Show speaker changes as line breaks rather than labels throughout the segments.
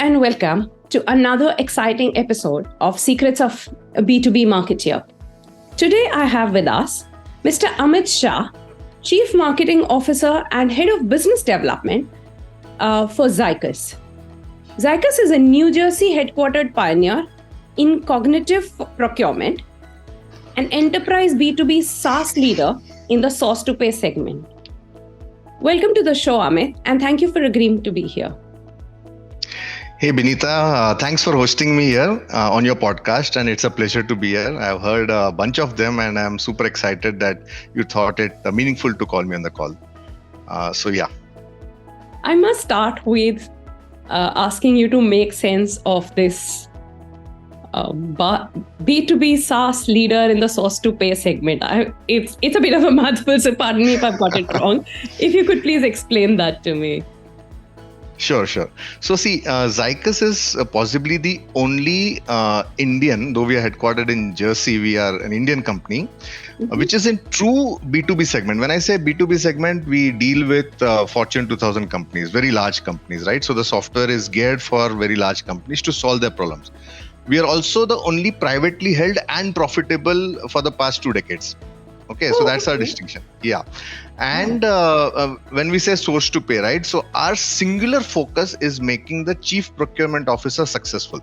and welcome to another exciting episode of Secrets of a B2B Marketer. Today I have with us Mr. Amit Shah, Chief Marketing Officer and Head of Business Development for Zycus. Zycus is a New Jersey headquartered pioneer in cognitive procurement, an enterprise B2B SaaS leader in the source to pay segment. Welcome to the show, Amit, and thank you for agreeing to be here.
Hey Benita, thanks for hosting me here on your podcast, and it's a pleasure to be here. I've heard a bunch of them and I'm super excited that you thought it meaningful to call me on the call.
I must start with asking you to make sense of this B2B SaaS leader in the source to pay segment. It's a bit of a mouthful, so pardon me if I've got it wrong. If you could please explain that to me.
Sure. So see, Zycus is possibly the only Indian, though we are headquartered in Jersey, we are an Indian company, which is in true B2B segment. When I say B2B segment, we deal with Fortune 2000 companies, very large companies, right? So the software is geared for very large companies to solve their problems. We are also the only privately held and profitable for the past 2 decades. Okay, so that's our distinction. Yeah. And when we say source to pay, right? So our singular focus is making the chief procurement officer successful.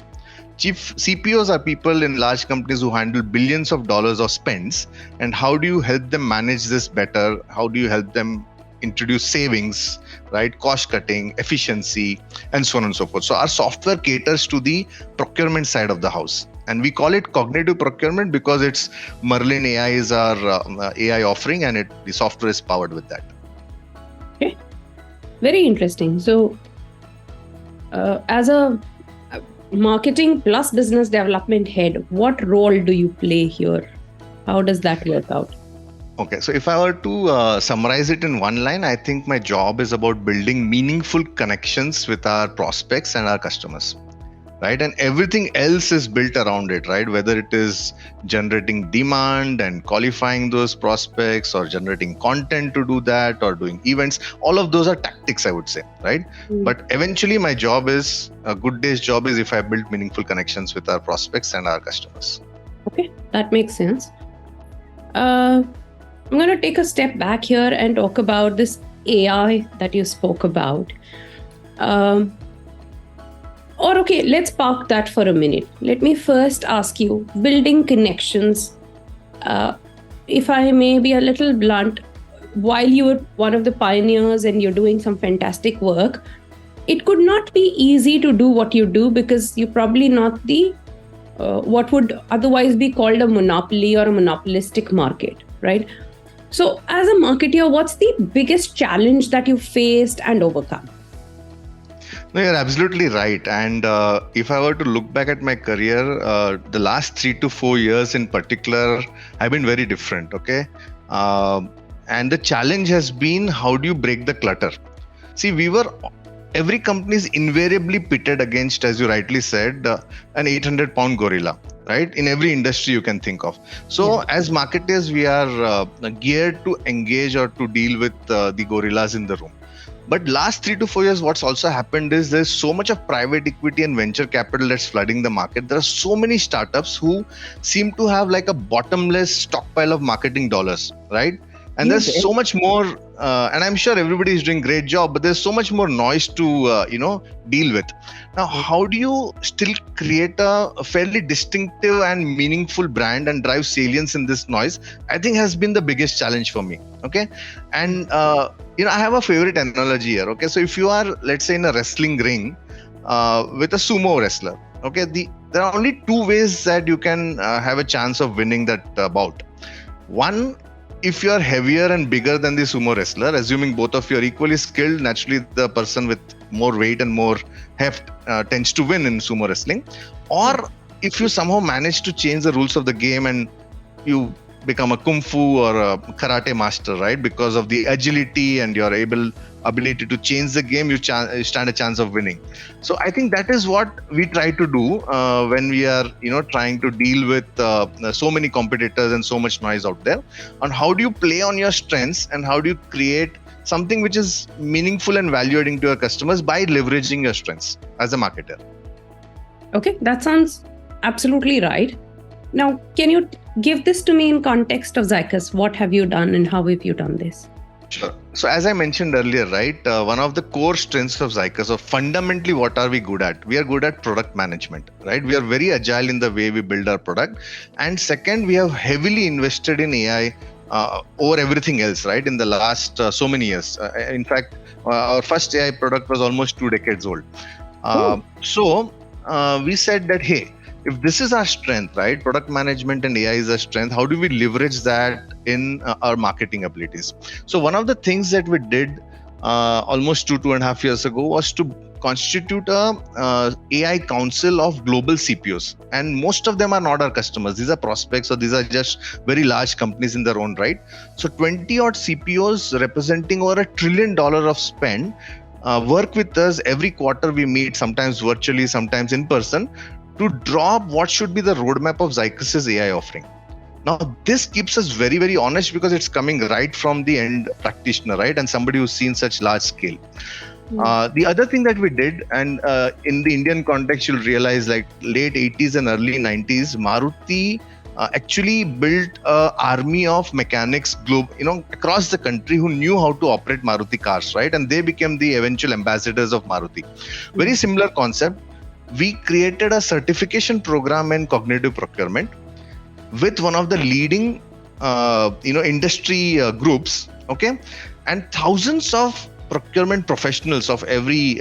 Chief CPOs are people in large companies who handle billions of dollars of spends. And how do you help them manage this better? How do you help them introduce savings, right? Cost cutting, efficiency, and so on and so forth. So our software caters to the procurement side of the house. And we call it cognitive procurement because it's Merlin AI is our AI offering, and the software is powered with that.
Okay, very interesting. So, as a marketing plus business development head, what role do you play here? How does that work out?
Okay, so if I were to summarize it in one line, I think my job is about building meaningful connections with our prospects and our customers. Right, and everything else is built around it, right? Whether it is generating demand and qualifying those prospects, or generating content to do that, or doing events, all of those are tactics, I would say, right? But eventually my job is, a good day's job is if I build meaningful connections with our prospects and our customers.
Okay, that makes sense. I'm going to take a step back here and talk about this AI that you spoke about. Let's park that for a minute. Let me first ask you, building connections, if I may be a little blunt, while you were one of the pioneers and you're doing some fantastic work, it could not be easy to do what you do because you're probably not the what would otherwise be called a monopoly or a monopolistic market, right? So as a marketer, what's the biggest challenge that you faced and overcome?
No, you're absolutely right. And if I were to look back at my career, the last 3 to 4 years in particular have been very different. Okay. And the challenge has been, how do you break the clutter? See, every company is invariably pitted against, as you rightly said, an 800-pound gorilla, right? In every industry you can think of. So as marketers, we are geared to engage or to deal with the gorillas in the room. But last 3 to 4 years, what's also happened is there's so much of private equity and venture capital that's flooding the market. There are so many startups who seem to have like a bottomless stockpile of marketing dollars, right? And there's so much more, and I'm sure everybody is doing a great job, but there's so much more noise to, deal with. Now, how do you still create a fairly distinctive and meaningful brand and drive salience in this noise? I think has been the biggest challenge for me. Okay. And, I have a favorite analogy here. Okay. So if you are, let's say, in a wrestling ring with a sumo wrestler, okay, there are only 2 ways that you can have a chance of winning that bout. One, if you are heavier and bigger than the sumo wrestler, assuming both of you are equally skilled, naturally the person with more weight and more heft tends to win in sumo wrestling. Or if you somehow manage to change the rules of the game and you become a kung fu or a karate master, right? Because of the agility and your ability to change the game, you stand a chance of winning. So I think that is what we try to do when we are, trying to deal with so many competitors and so much noise out there. On how do you play on your strengths and how do you create something which is meaningful and value adding to your customers by leveraging your strengths as a marketer.
Okay, that sounds absolutely right. Now, can you give this to me in context of Zycus? What have you done and how have you done this?
Sure. So as I mentioned earlier, right, one of the core strengths of Zycus, or fundamentally what are we good at? We are good at product management, right? We are very agile in the way we build our product. And second, we have heavily invested in AI over everything else, right? In the last so many years. In fact, our first AI product was almost 2 decades old. So we said that, hey, if this is our strength, right, product management and AI is our strength, how do we leverage that in our marketing abilities? So one of the things that we did almost 2.5 years ago was to constitute a AI council of global CPOs, and most of them are not our customers. These are prospects, or these are just very large companies in their own right. So 20 odd CPOs representing over $1 trillion of spend work with us every quarter. We meet, sometimes virtually, sometimes in person, to draw up what should be the roadmap of Zycus's AI offering. Now, this keeps us very, very honest because it's coming right from the end practitioner, right? And somebody who's seen such large scale. The other thing that we did, and in the Indian context, you'll realize like late 80s and early 90s, Maruti actually built an army of mechanics across the country who knew how to operate Maruti cars, right? And they became the eventual ambassadors of Maruti. Very similar concept. We created a certification program in cognitive procurement with one of the leading, industry groups, okay? And thousands of procurement professionals of every,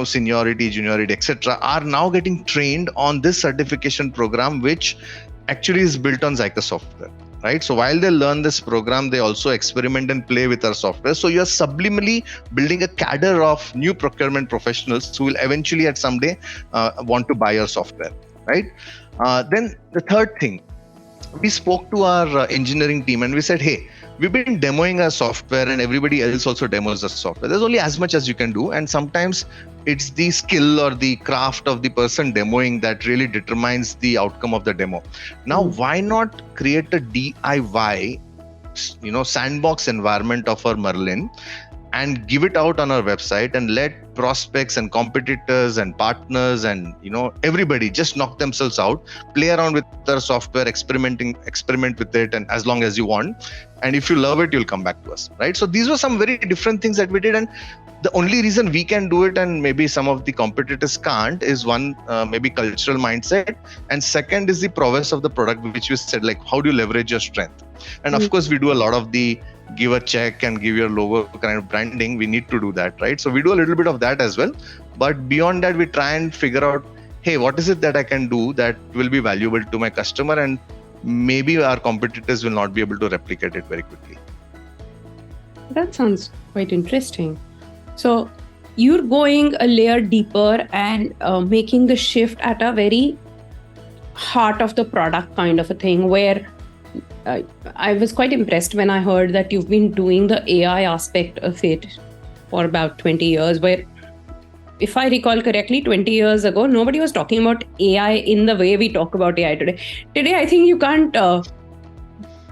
seniority, juniority, etc., are now getting trained on this certification program, which actually is built on Zycus software, right? So while they learn this program, they also experiment and play with our software. So you're subliminally building a cadre of new procurement professionals who will eventually at some day want to buy your software, right? Then the third thing, we spoke to our engineering team and we said, hey, we've been demoing our software and everybody else also demos the software. There's only as much as you can do. And sometimes it's the skill or the craft of the person demoing that really determines the outcome of the demo. Now, why not create a DIY, sandbox environment of our Merlin and give it out on our website and let prospects and competitors and partners and everybody just knock themselves out, play around with our software, experiment with it, and as long as you want, and if you love it, you'll come back to us, right? So these were some very different things that we did, and the only reason we can do it and maybe some of the competitors can't is one, maybe cultural mindset, and second is the prowess of the product, which we said, like, how do you leverage your strength? And of course, we do a lot of the give a check and give your logo kind of branding. We need to do that, right? So we do a little bit of that as well. But beyond that, we try and figure out, hey, what is it that I can do that will be valuable to my customer, and maybe our competitors will not be able to replicate it very quickly.
That sounds quite interesting. So you're going a layer deeper and making the shift at a very heart of the product kind of a thing, where I was quite impressed when I heard that you've been doing the AI aspect of it for about 20 years, where, if I recall correctly, 20 years ago, nobody was talking about AI in the way we talk about AI today. Today, I think you can't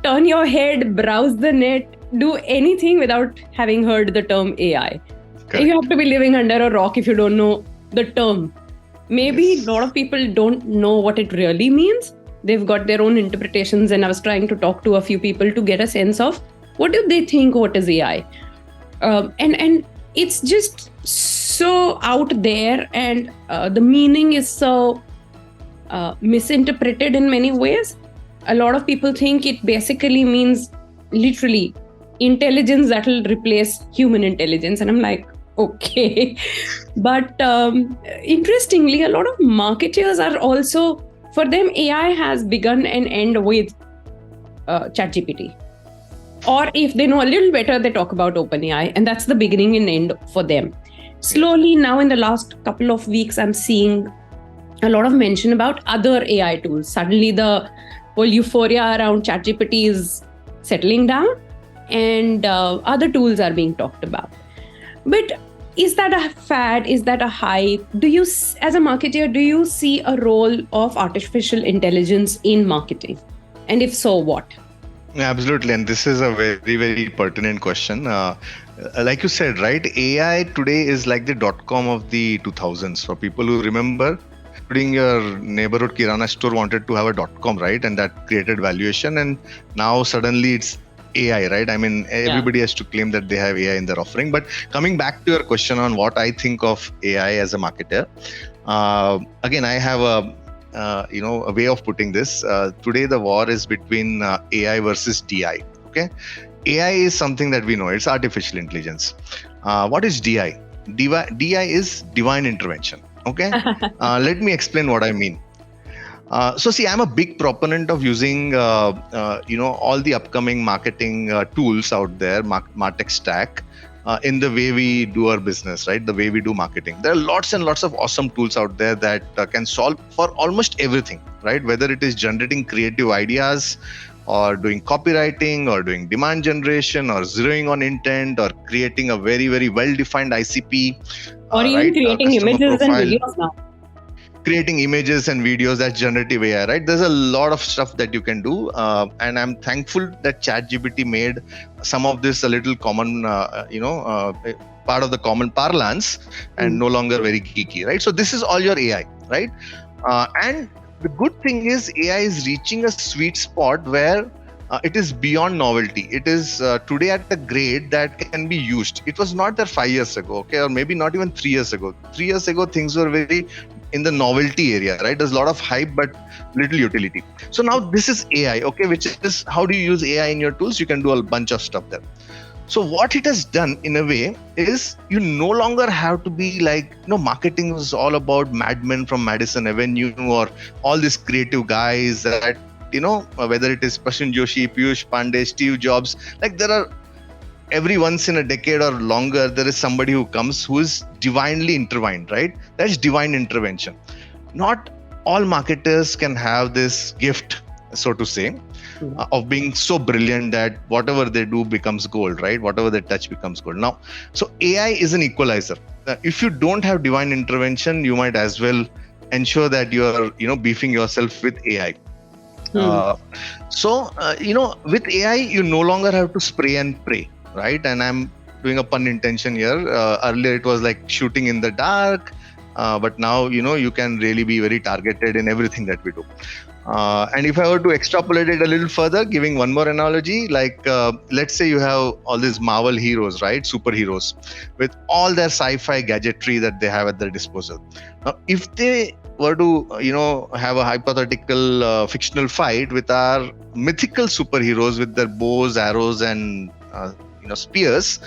turn your head, browse the net, do anything without having heard the term AI. Correct. You have to be living under a rock if you don't know the term. Maybe a lot of people don't know what it really means. They've got their own interpretations, and I was trying to talk to a few people to get a sense of what do they think, what is AI? And it's just so out there, and the meaning is so misinterpreted in many ways. A lot of people think it basically means literally intelligence that will replace human intelligence. And I'm like, okay. But interestingly, a lot of marketers are also, for them, AI has begun and end with ChatGPT. Or if they know a little better, they talk about OpenAI, and that's the beginning and end for them. Slowly now, in the last couple of weeks, I'm seeing a lot of mention about other AI tools. Suddenly the whole euphoria around ChatGPT is settling down, and other tools are being talked about. But is that a fad? Is that a hype? Do you, as a marketer, do you see a role of artificial intelligence in marketing? And if so, what?
Absolutely. And this is a very, very pertinent question. Like you said, right? AI today is like the .com of the 2000s. For people who remember, including your neighborhood kirana store wanted to have a .com, right? And that created valuation. And now suddenly it's AI, right? I mean, everybody has to claim that they have AI in their offering. But coming back to your question on what I think of AI as a marketer, again, I have a way of putting this. Today, the war is between AI versus DI. Okay, AI is something that we know. It's artificial intelligence. What is DI? DI is divine intervention. Okay, let me explain what I mean. So see, I'm a big proponent of using, all the upcoming marketing tools out there, MarTech stack, in the way we do our business, right? The way we do marketing. There are lots and lots of awesome tools out there that can solve for almost everything, right? Whether it is generating creative ideas, or doing copywriting, or doing demand generation, or zeroing on intent, or creating a very, very well-defined ICP,
or even creating images profile. And videos now.
Creating images and videos, that's generative AI, right? There's a lot of stuff that you can do, and I'm thankful that ChatGPT made some of this a little common, part of the common parlance, and no longer very geeky, right? So this is all your AI, right? And the good thing is AI is reaching a sweet spot where it is beyond novelty. It is today at a grade that can be used. It was not there 5 years ago, okay, or maybe not even 3 years ago. 3 years ago, things were very in the novelty area, right? There's a lot of hype, but little utility. So now this is AI, okay, which is how do you use AI in your tools? You can do a bunch of stuff there. So what it has done in a way is you no longer have to be like, marketing was all about madmen from Madison Avenue or all these creative guys that, whether it is Prasun Joshi, Piyush Pandey, Steve Jobs, like there are every once in a decade or longer, there is somebody who comes who is divinely intertwined, right? That's divine intervention. Not all marketers can have this gift, so to say, of being so brilliant that whatever they do becomes gold, right? Whatever they touch becomes gold. Now, so AI is an equalizer. If you don't have divine intervention, you might as well ensure that you're, beefing yourself with AI. With AI, you no longer have to spray and pray, right? And I'm doing a pun intention here. Earlier, it was like shooting in the dark. But now, you can really be very targeted in everything that we do. And if I were to extrapolate it a little further, giving one more analogy, like let's say you have all these Marvel heroes, right? Superheroes with all their sci-fi gadgetry that they have at their disposal. Now, if they were to, have a hypothetical fictional fight with our mythical superheroes with their bows, arrows, and spears,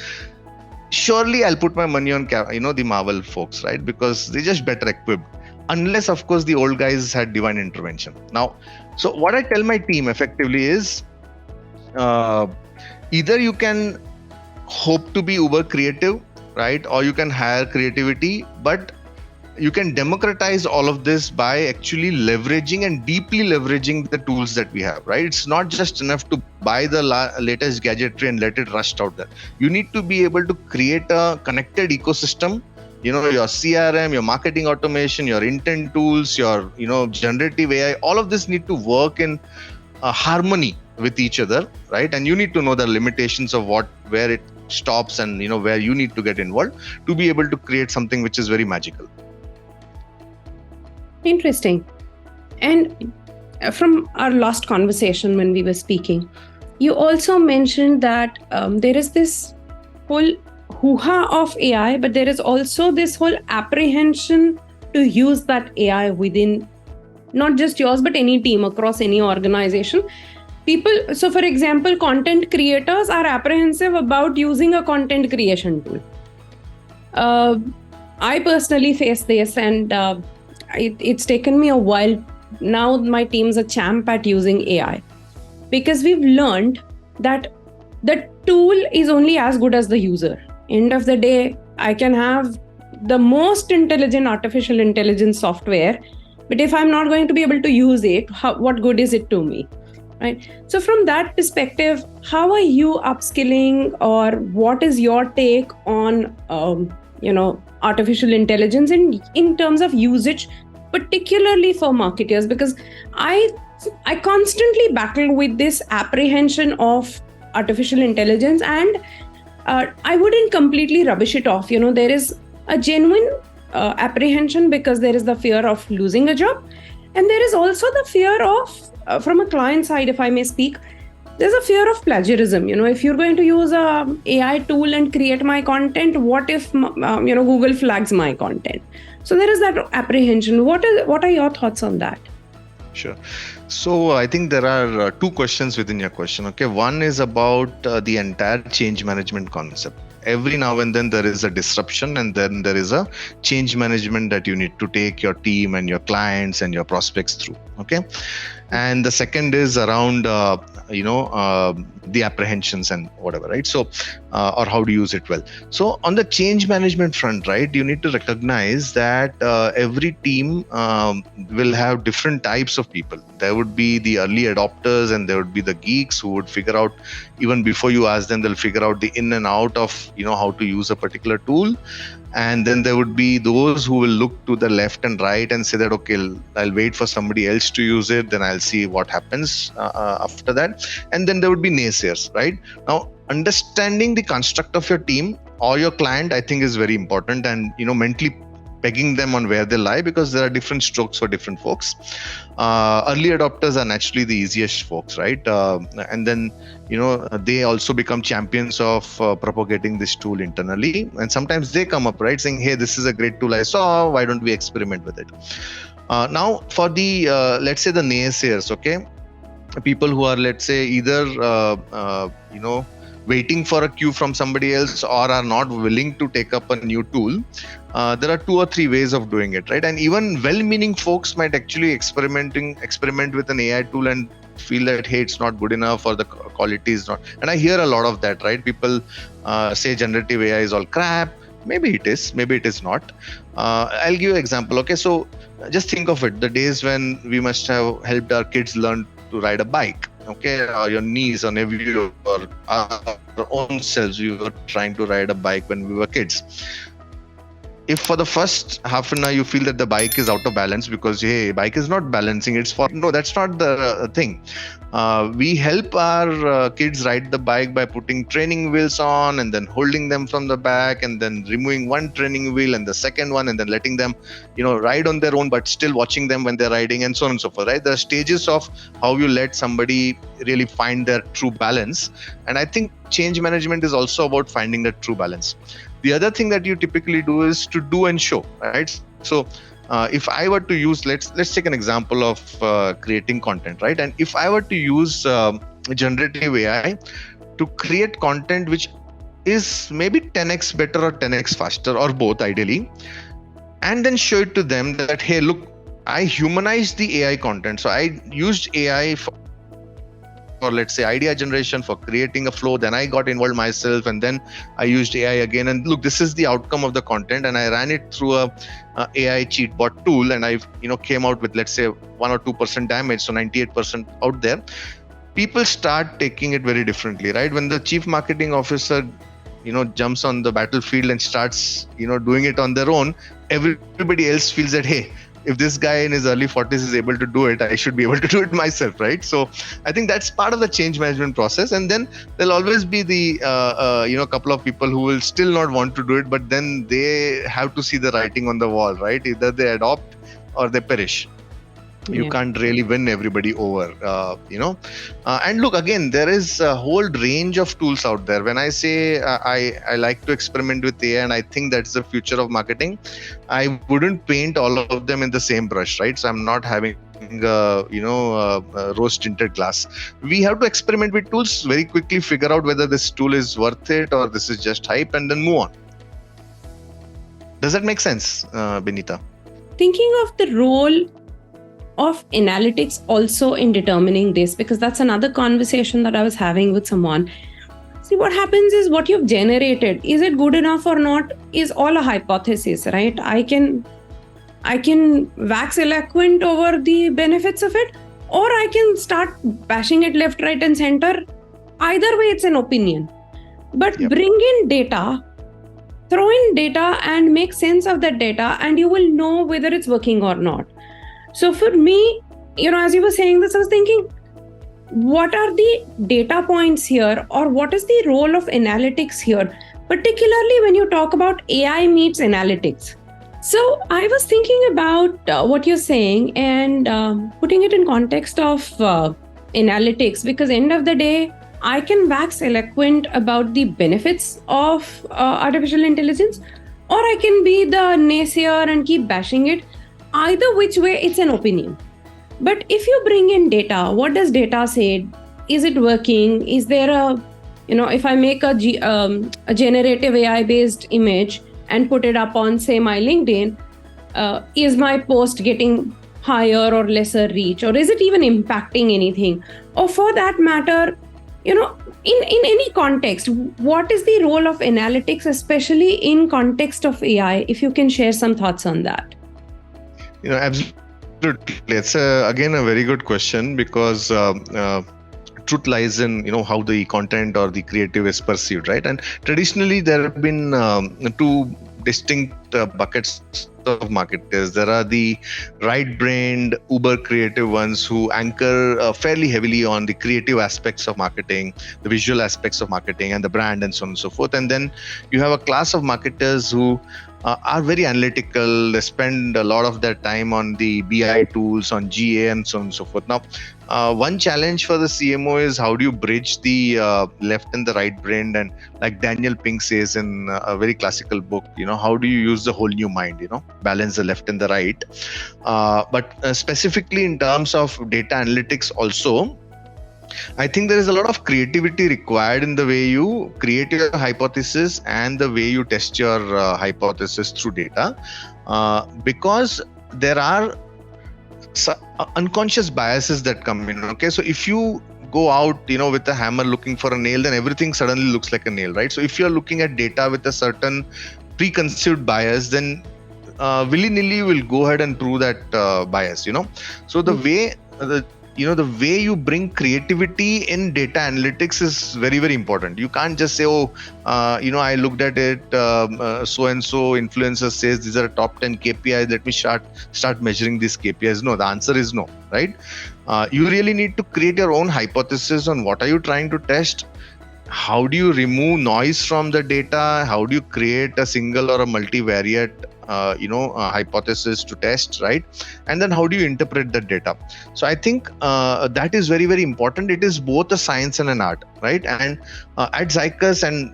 surely I'll put my money on the Marvel folks, right? Because they're just better equipped. Unless, of course, the old guys had divine intervention. Now, so what I tell my team effectively is either you can hope to be uber creative, right? Or you can hire creativity, but you can democratize all of this by actually leveraging and deeply leveraging the tools that we have, right? It's not just enough to buy the latest gadgetry and let it rust out there. You need to be able to create a connected ecosystem. Your CRM, your marketing automation, your intent tools, your, generative AI, all of this need to work in harmony with each other, right? And you need to know the limitations of where it stops and, where you need to get involved to be able to create something which is very magical.
Interesting. And from our last conversation when we were speaking, you also mentioned that there is this whole hoo-ha of AI, but there is also this whole apprehension to use that AI within not just yours, but any team across any organization. So for example, content creators are apprehensive about using a content creation tool. I personally face this, and it's taken me a while. Now my team's a champ at using AI because we've learned that the tool is only as good as the user. End of the day, I can have the most intelligent artificial intelligence software, but if I'm not going to be able to use it, what good is it to me, right? So from that perspective, how are you upskilling, or what is your take on, artificial intelligence in terms of usage, particularly for marketers? Because I constantly battle with this apprehension of artificial intelligence, and I wouldn't completely rubbish it off. There is a genuine apprehension because there is the fear of losing a job. And there is also the fear of, from a client side, if I may speak, there's a fear of plagiarism. If you're going to use a AI tool and create my content, what if Google flags my content? So there is that apprehension. What are your thoughts on that?
Sure. So I think there are two questions within your question. Okay, one is about the entire change management concept. Every now and then there is a disruption, and then there is a change management that you need to take your team and your clients and your prospects through. Okay, and the second is around the apprehensions and whatever, right? So or how to use it well. So on the change management front, right, you need to recognize that every team will have different types of people. There would be the early adopters, and there would be the geeks who would figure out, even before you ask them, they'll figure out the in and out of how to use a particular tool. And then there would be those who will look to the left and right and say that, okay, I'll wait for somebody else to use it, then I'll see what happens after that. And then there would be naysayers, right? Now, understanding the construct of your team or your client, I think, is very important, and mentally pegging them on where they lie, because there are different strokes for different folks. Early adopters are naturally the easiest folks, right? And then they also become champions of propagating this tool internally, and sometimes they come up, right, saying, hey, this is a great tool I saw, why don't we experiment with it? Now for the let's say the naysayers, okay, people who are, let's say, either waiting for a cue from somebody else or are not willing to take up a new tool, there are 2 or 3 ways of doing it, right? And even well-meaning folks might actually experiment with an AI tool and feel that, hey, it's not good enough, or the quality is not. And I hear a lot of that, right? People say generative AI is all crap. Maybe it is, maybe it is not. I'll give you an example. Okay, so just think of it, the days when we must have helped our kids learn to ride a bike. Okay, or your niece or nephew or our own selves, we were trying to ride a bike when we were kids. If for the first half an hour you feel that the bike is out of balance because, hey, bike is not balancing, no, that's not the thing. We help our kids ride the bike by putting training wheels on and then holding them from the back and then removing one training wheel and the second one and then letting them, ride on their own, but still watching them when they're riding, and so on and so forth, right? There are stages of how you let somebody really find their true balance. And I think change management is also about finding that true balance. The other thing that you typically do is to do and show, right? So if I were to use, let's take an example of creating content, right? And if I were to use generative AI to create content which is maybe 10x better or 10x faster, or both ideally, and then show it to them that, hey, look, I humanized the AI content. So I used AI for let's say idea generation, for creating a flow, then I got involved myself, and then I used AI again, and look, this is the outcome of the content, and I ran it through a AI cheat bot tool, and I came out with, let's say, 1 or 2% damage, so 98% out there. People start taking it very differently, right? When the chief marketing officer jumps on the battlefield and starts doing it on their own, everybody else feels that, hey, if this guy in his early 40s is able to do it, I should be able to do it myself, right? So I think that's part of the change management process. And then there'll always be the couple of people who will still not want to do it, but then they have to see the writing on the wall, right? Either they adopt or they perish. You can't really win everybody over, and look, again, there is a whole range of tools out there. When I say I like to experiment with AI and I think that's the future of marketing, I wouldn't paint all of them in the same brush, right? So I'm not having rose tinted glass. We have to experiment with tools, very quickly figure out whether this tool is worth it or this is just hype, and then move on. Does that make sense, Benita?
Thinking of the role of analytics also in determining this, because that's another conversation that I was having with someone. See, what happens is what you've generated, is it good enough or not, is all a hypothesis, right? I can wax eloquent over the benefits of it, or I can start bashing it left, right, and center. Either way, it's an opinion. But bring in data, throw in data and make sense of that data, and you will know whether it's working or not. So for me, as you were saying this, I was thinking, what are the data points here, or what is the role of analytics here, particularly when you talk about AI meets analytics? So I was thinking about what you're saying and putting it in context of analytics, because end of the day, I can wax eloquent about the benefits of artificial intelligence, or I can be the naysayer and keep bashing it. Either which way, it's an opinion. But if you bring in data, what does data say? Is it working? Is there if I make a generative AI based image and put it up on, say, my LinkedIn, is my post getting higher or lesser reach, or is it even impacting anything? Or for that matter, in any context, what is the role of analytics, especially in context of AI? If you can share some thoughts on that.
Absolutely. It's again a very good question, because truth lies in how the content or the creative is perceived, right? And traditionally there have been two distinct buckets of marketers. There are the right-brained, uber creative ones who anchor fairly heavily on the creative aspects of marketing, the visual aspects of marketing, and the brand, and so on and so forth. And then you have a class of marketers who are very analytical. They spend a lot of their time on the BI tools, on GA, and so on and so forth. Now, one challenge for the CMO is how do you bridge the left and the right brain, and like Daniel Pink says in a very classical book, how do you use the whole new mind, balance the left and the right. But specifically in terms of data analytics also, I think there is a lot of creativity required in the way you create your hypothesis and the way you test your hypothesis through data, because there are unconscious biases that come in. Okay, so if you go out, with a hammer looking for a nail, then everything suddenly looks like a nail, right? So if you're looking at data with a certain preconceived bias, then willy-nilly you will go ahead and prove that bias. So the way the way you bring creativity in data analytics is very, very important. You can't just say, I looked at it, so and so influencer says these are top 10 KPIs, let me start measuring these KPIs. No, the answer is no, right? You really need to create your own hypothesis on what are you trying to test. How do you remove noise from the data? How do you create a single or a multivariate hypothesis to test, right? And then how do you interpret the data? So I think that is very, very important. It is both a science and an art, right? And at Zycus and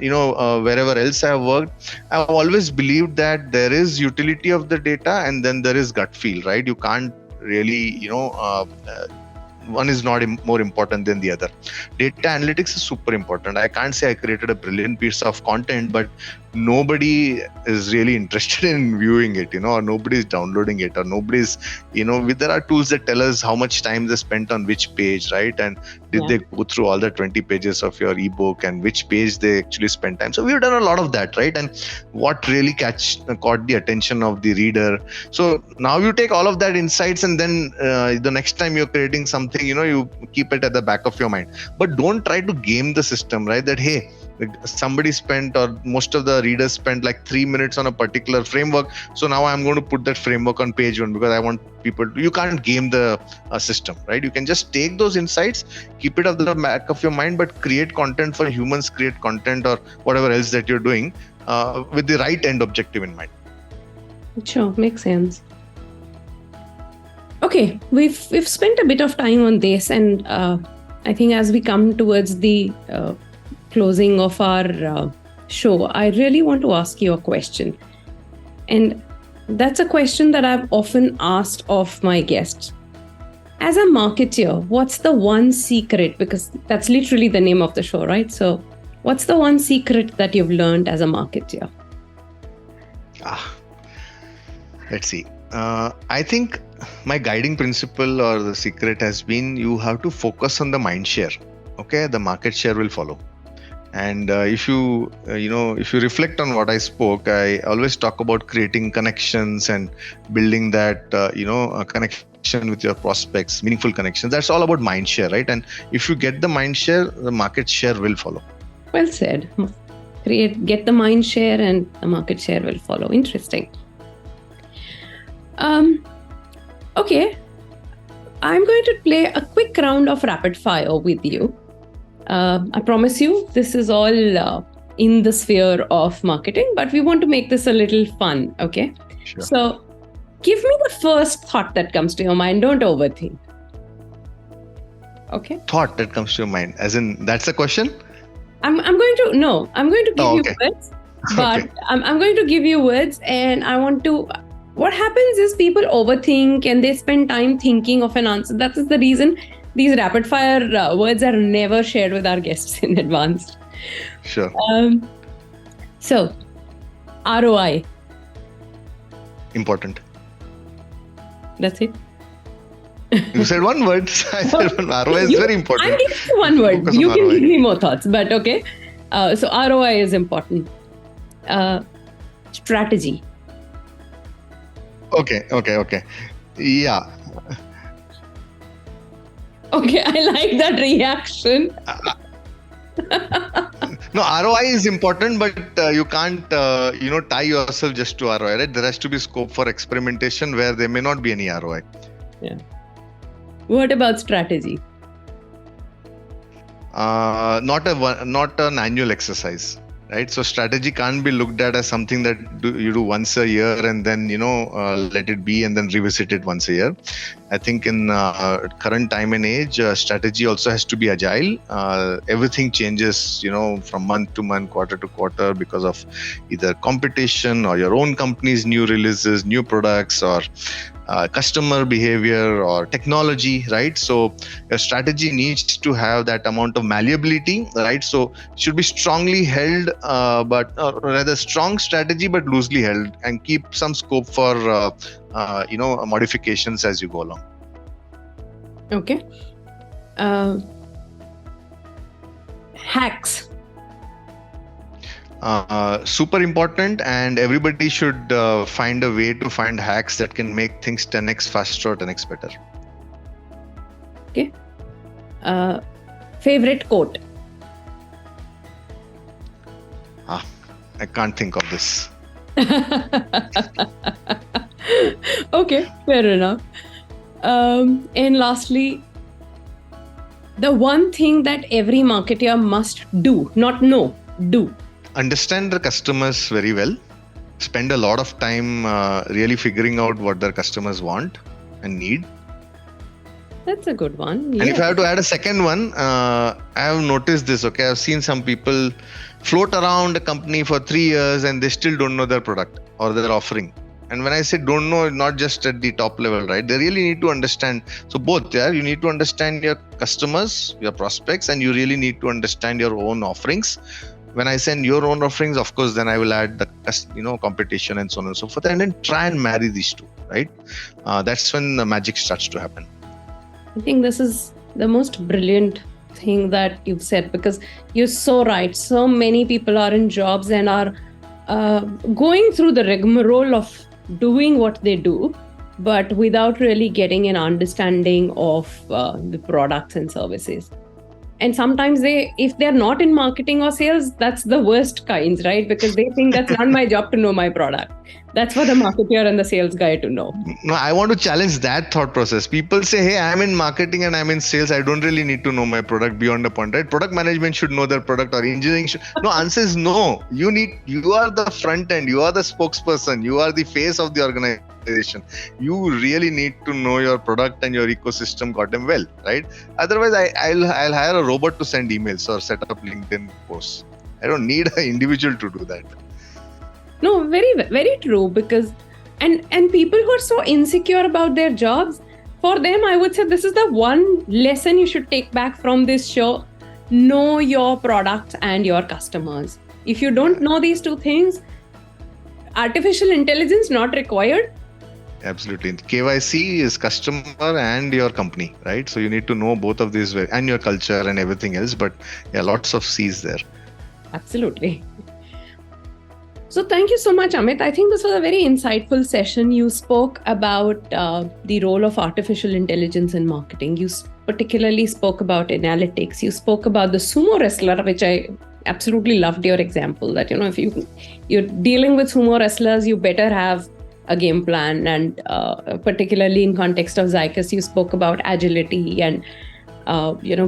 wherever else I have worked, I've always believed that there is utility of the data and then there is gut feel, right? You can't really one is not more important than the other. Data analytics is super important. I can't say I created a brilliant piece of content, but nobody is really interested in viewing it, or nobody is downloading it, or nobody's, there are tools that tell us how much time they spent on which page, right? And did they go through all the 20 pages of your ebook and which page they actually spent time. So we've done a lot of that, right? And what really caught the attention of the reader. So now you take all of that insights and then the next time you're creating something, you keep it at the back of your mind. But don't try to game the system, right? That, hey, somebody spent, or most of the readers spent like 3 minutes on a particular framework, so now I'm going to put that framework on page 1 because I want people to, you can't game the system, right? You can just take those insights, keep it at the back of your mind, but create content for humans, create content or whatever else that you're doing with the right end objective in mind.
Sure, makes sense. Okay, we've spent a bit of time on this, and I think as we come towards the closing of our show, I really want to ask you a question. And that's a question that I've often asked of my guests. As a marketer, what's the one secret? Because that's literally the name of the show, right? So what's the one secret that you've learned as a marketer?
Let's see. I think my guiding principle or the secret has been you have to focus on the mind share. Okay, the market share will follow. And if you reflect on what I spoke, I always talk about creating connections and building that, a connection with your prospects, meaningful connections. That's all about mind share, right? And if you get the mind share, the market share will follow.
Well said. Get the mind share and the market share will follow. Interesting. Okay. I'm going to play a quick round of rapid fire with you. I promise you, this is all in the sphere of marketing, but we want to make this a little fun, okay?
Sure.
So, give me the first thought that comes to your mind. Don't overthink. Okay?
Thought that comes to your mind, as in that's a question?
I'm going to give you words, but
Okay.
I'm going to give you words, and I want to. What happens is people overthink and they spend time thinking of an answer. That is the reason these rapid fire words are never shared with our guests in advance.
Sure.
So, ROI.
Important.
That's it.
You said one word. I said one. ROI is very important.
I'm giving you one word.
Focus
You
on
can
ROI.
give me more thoughts, but okay. So ROI is important. Strategy.
Okay. Yeah.
Okay, I like that reaction.
No, ROI is important, but you can't, tie yourself just to ROI, right? There has to be scope for experimentation where there may not be any ROI.
Yeah. What about strategy?
Not an annual exercise, right? So strategy can't be looked at as something that you do once a year and then let it be and then revisit it once a year. I think in current time and age, strategy also has to be agile. Everything changes, from month to month, quarter to quarter, because of either competition or your own company's new releases, new products, or customer behavior or technology, right? So your strategy needs to have that amount of malleability, right? So it should be strongly held, but rather strong strategy, but loosely held, and keep some scope for modifications as you go along.
Okay. Hacks.
Super important, and everybody should find a way to find hacks that can make things 10x faster or 10x better.
Okay. Favorite quote.
I can't think of this.
Okay, fair enough. And lastly, the one thing that every marketer must do, not know, do.
Understand the customers very well. Spend a lot of time really figuring out what their customers want and need.
That's a good one.
And if I have to add a second one, I have noticed this. Okay, I've seen some people float around a company for 3 years and they still don't know their product or their offering. And when I say don't know, not just at the top level, right? They really need to understand. So both, you need to understand your customers, your prospects, and you really need to understand your own offerings. When I send your own offerings, of course, then I will add the competition and so on and so forth, and then try and marry these two, right? That's when the magic starts to happen.
I think this is the most brilliant thing that you've said, because you're so right. So many people are in jobs and are going through the rigmarole of doing what they do, but without really getting an understanding of the products and services. And sometimes if they're not in marketing or sales, that's the worst kinds, right? Because they think that's not my job to know my product. That's for the marketer and the sales guy to know.
No, I want to challenge that thought process. People say, hey, I'm in marketing and I'm in sales. I don't really need to know my product beyond a point, right? Product management should know their product, or engineering should. No, answer is no. You are the front end. You are the spokesperson. You are the face of the organization. You really need to know your product and your ecosystem goddamn well, right? Otherwise, I'll hire a robot to send emails or set up LinkedIn posts. I don't need an individual to do that.
No, very, very true. Because and people who are so insecure about their jobs, for them, I would say this is the one lesson you should take back from this show. Know your products and your customers. If you don't know these two things, artificial intelligence not required.
Absolutely. KYC is customer and your company, right? So you need to know both of these, and your culture and everything else. But yeah, lots of C's there.
Absolutely. So thank you so much, Amit. I think this was a very insightful session. You spoke about the role of artificial intelligence in marketing. You particularly spoke about analytics. You spoke about the sumo wrestler, which I absolutely loved your example that, if you're dealing with sumo wrestlers, you better have a game plan, and particularly in context of Zycus, you spoke about agility and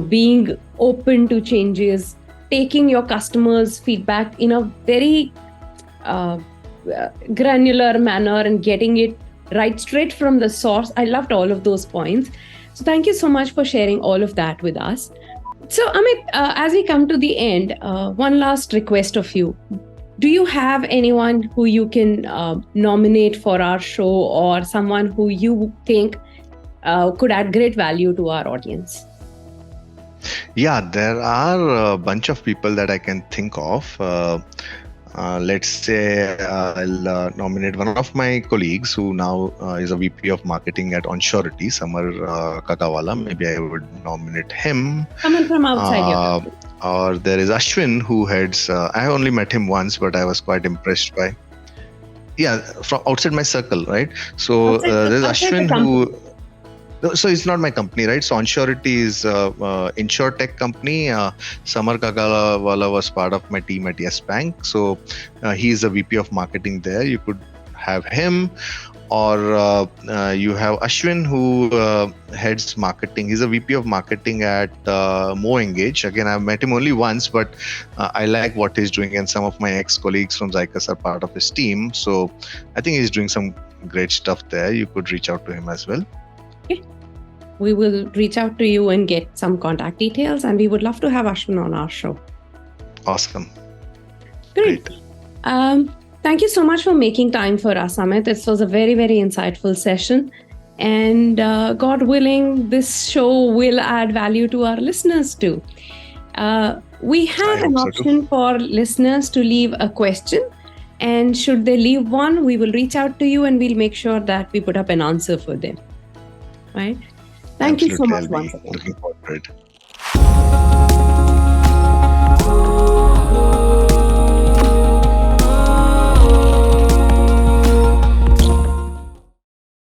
being open to changes, taking your customers' feedback in a very granular manner and getting it right straight from the source. I loved all of those points. So thank you so much for sharing all of that with us. So Amit, as we come to the end, one last request of you. Do you have anyone who you can nominate for our show, or someone who you think could add great value to our audience?
Yeah, there are a bunch of people that I can think of. Let's say I'll nominate one of my colleagues who now is a VP of marketing at Onsurity, Samar Kakawala. Maybe I would nominate him.
Someone from outside your
Or there is Ashwin, who heads, I only met him once, but I was quite impressed by. Yeah, from outside my circle, right? So there's Ashwin who. So it's not my company, right? So Onsurity is InsurTech company. Samar Kakawala was part of my team at Yes Bank. So he's a VP of marketing there. You could have him. Or you have Ashwin, who heads marketing. He's a VP of marketing at Mo Engage. Again, I've met him only once, but I like what he's doing. And some of my ex-colleagues from Zycus are part of his team. So I think he's doing some great stuff there. You could reach out to him as well.
Okay. We will reach out to you and get some contact details. And we would love to have Ashwin on our show.
Awesome.
Great. Thank you so much for making time for us, Amit. This was a very, very insightful session. And God willing, this show will add value to our listeners too. We have an option for listeners to leave a question. And should they leave one, we will reach out to you and we'll make sure that we put up an answer for them. Right? Thank you so much once again.
Looking forward to it.